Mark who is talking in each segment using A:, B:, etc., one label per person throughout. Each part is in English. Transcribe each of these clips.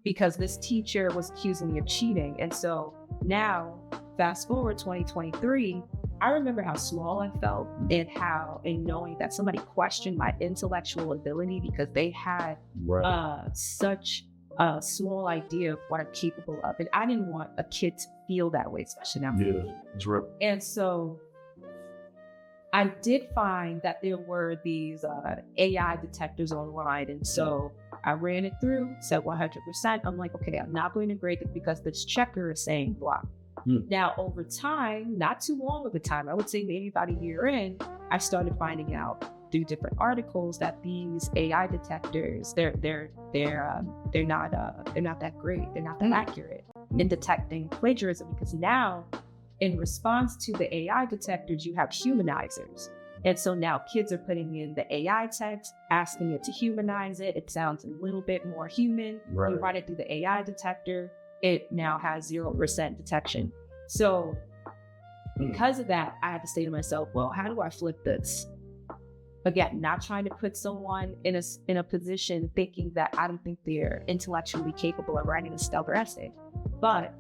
A: because this teacher was accusing me of cheating. And so now, fast forward 2023, I remember how small I felt and knowing that somebody questioned my intellectual ability because they had such a small idea of what I'm capable of. And I didn't want a kid to feel that way, especially now.
B: Yeah, that's right.
A: And so I did find that there were these AI detectors online. And so I ran it through, said 100%. I'm like, okay, I'm not going to grade it because this checker is saying block. Now, over time, not too long of a time, I would say maybe about a year in, I started finding out through different articles that these AI detectors, they're not that great. They're not that accurate in detecting plagiarism, because now, in response to the AI detectors, you have humanizers. And so now kids are putting in the AI text, asking it to humanize it. It sounds a little bit more human.
B: Right.
A: You run it through the AI detector. It now has 0% detection. So because of that, I had to say to myself, well, how do I flip this? Again, not trying to put someone in a position thinking that I don't think they're intellectually capable of writing a stellar essay. But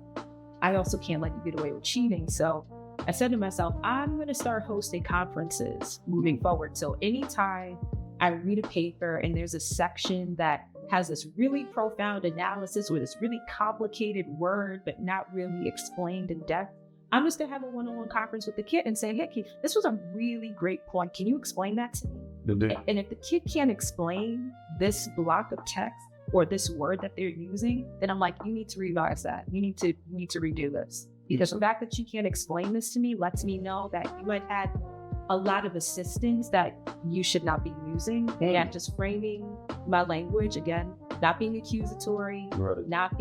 A: I also can't let you get away with cheating. So I said to myself, I'm going to start hosting conferences moving forward. So anytime I read a paper and there's a section that has this really profound analysis with this really complicated word, but not really explained in depth, I'm just going to have a one-on-one conference with the kid and say, hey, this was a really great point. Can you explain that to me? And if the kid can't explain this block of text or this word that they're using, then I'm like, you need to revise that. You need to redo this. Because the fact that you can't explain this to me lets me know that you had had a lot of assistance that you should not be using. And just framing my language, again, not being accusatory, not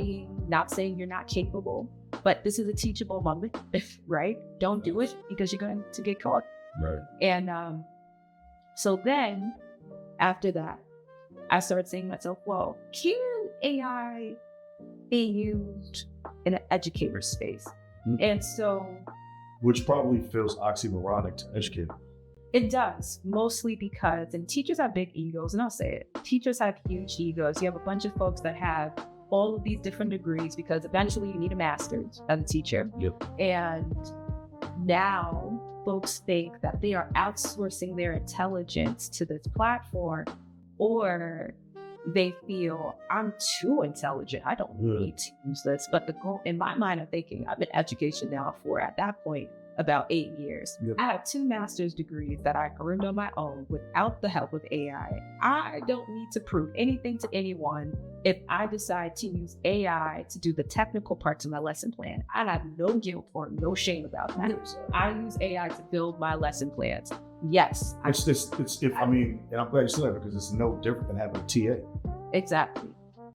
A: saying you're not capable, but this is a teachable moment, right? Don't do it because you're going to get caught.
B: Right.
A: And so then after that, I started saying to myself, well, can AI be used in an educator space? And so,
B: which probably feels oxymoronic to educate.
A: It does, mostly because, and teachers have big egos, and I'll say it, teachers have huge egos. You have a bunch of folks that have all of these different degrees because eventually you need a master's as a teacher.
B: Yep.
A: And now folks think that they are outsourcing their intelligence to this platform, or they feel I'm too intelligent. I don't need to use this. But the goal in my mind, I'm thinking I've been in education now for, at that point, about 8 years.
B: Yep.
A: I have 2 master's degrees that I earned on my own without the help of AI. I don't need to prove anything to anyone if I decide to use AI to do the technical parts of my lesson plan. I have no guilt or no shame about that. I use AI to build my lesson plans. Yes.
B: And I'm glad you said that because it's no different than having a TA.
A: Exactly.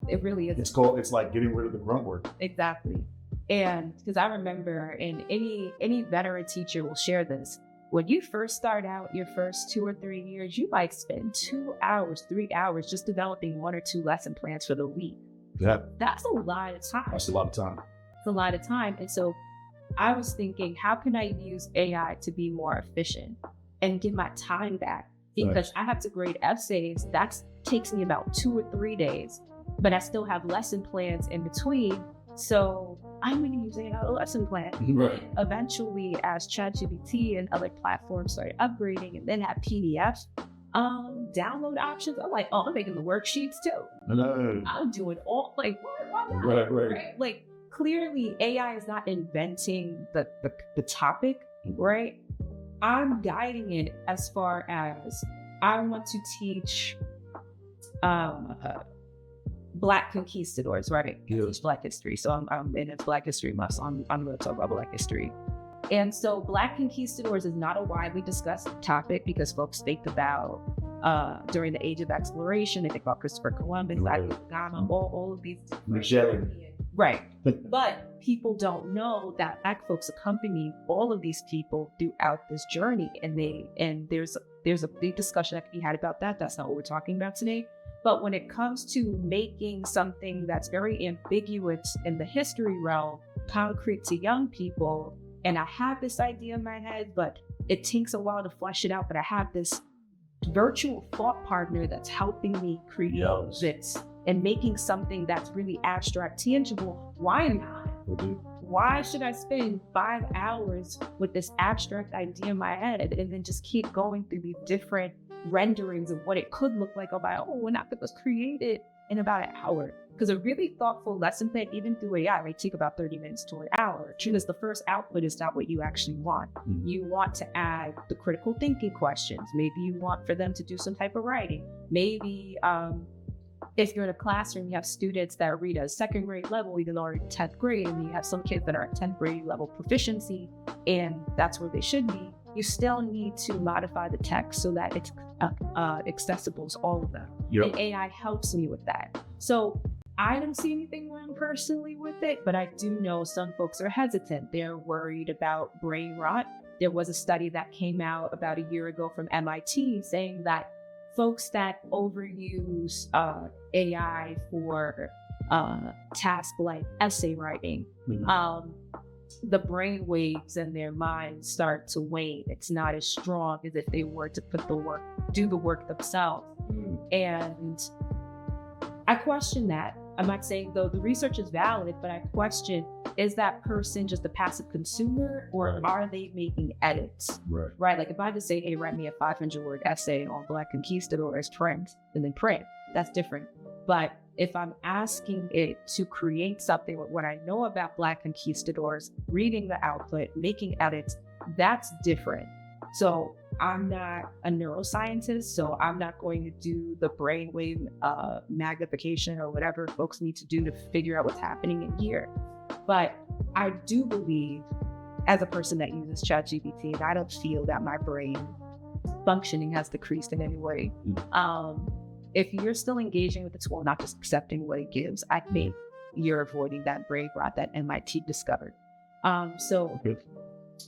A: It really is.
B: It's like getting rid of the grunt work.
A: Exactly. And because I remember, and any veteran teacher will share this, when you first start out your first 2 or 3 years, you might spend 2 hours, 3 hours just developing 1 or 2 lesson plans for the week.
B: Yeah.
A: That's a lot of time.
B: That's a lot of time.
A: It's a lot of time. And so I was thinking, how can I use AI to be more efficient and get my time back? Because I have to grade essays. That takes me about 2 or 3 days, but I still have lesson plans in between. So I'm going to use AI lesson plan.
B: Right.
A: Eventually, as ChatGPT and other platforms started upgrading and then had PDFs, download options, I'm like, I'm making the worksheets too.
B: No.
A: I'm doing all, like, what?
B: Right.
A: Like, clearly AI is not inventing the topic, right? I'm guiding it as far as I want to teach Black conquistadors, right?
B: Yeah.
A: It's Black history. So I'm in it's Black History Month, so I'm going to talk about Black history. And so Black conquistadors is not a widely discussed topic because folks think about during the Age of Exploration, they think about Christopher Columbus, all of these.
B: Magellan.
A: Right. But people don't know that Black folks accompanied all of these people throughout this journey. And there's a big discussion that can be had about that. That's not what we're talking about today. But when it comes to making something that's very ambiguous in the history realm concrete to young people, and I have this idea in my head, but it takes a while to flesh it out. But I have this virtual thought partner that's helping me create this and making something that's really abstract tangible, why not? Why should I spend 5 hours with this abstract idea in my head and then just keep going through these different renderings of what it could look like on my own when it was created in about an hour? Because a really thoughtful lesson plan, even through AI, might take about 30 minutes to an hour. Because the first output is not what you actually want. Mm-hmm. You want to add the critical thinking questions. Maybe you want for them to do some type of writing. Maybe if you're in a classroom, you have students that read at a second grade level, even though they're in 10th grade, and you have some kids that are at 10th grade level proficiency, and that's where they should be. You still need to modify the text so that it's accessible to all of them. Yep. And AI helps me with that. So I don't see anything wrong personally with it, but I do know some folks are hesitant. They're worried about brain rot. There was a study that came out about a year ago from MIT saying that folks that overuse AI for tasks like essay writing, the brain waves in their minds start to wane. It's not as strong as if they were to do the work themselves. And I question that. I'm not saying, though, the research is valid, but I question, is that person just a passive consumer, or are they making edits? Right? Like if I just say, hey, write me a 500-word essay on Black conquistadors, print, and then print, that's different. But if I'm asking it to create something with what I know about Black conquistadors, reading the output, making edits, that's different. So I'm not a neuroscientist, so I'm not going to do the brainwave magnification or whatever folks need to do to figure out what's happening in here. But I do believe, as a person that uses ChatGPT, and I don't feel that my brain functioning has decreased in any way. If you're still engaging with the tool, not just accepting what it gives, I think you're avoiding that brain rot that MIT discovered.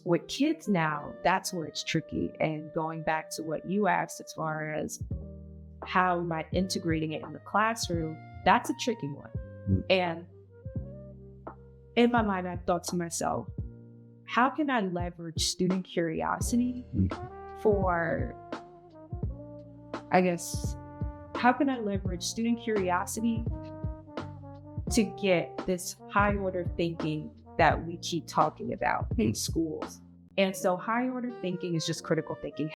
A: With kids now, that's where it's tricky. And going back to what you asked as far as how am I integrating it in the classroom, that's a tricky one. And in my mind, I thought to myself, how can I leverage student curiosity for, how can I leverage student curiosity to get this high order thinking that we keep talking about in schools? And so high order thinking is just critical thinking.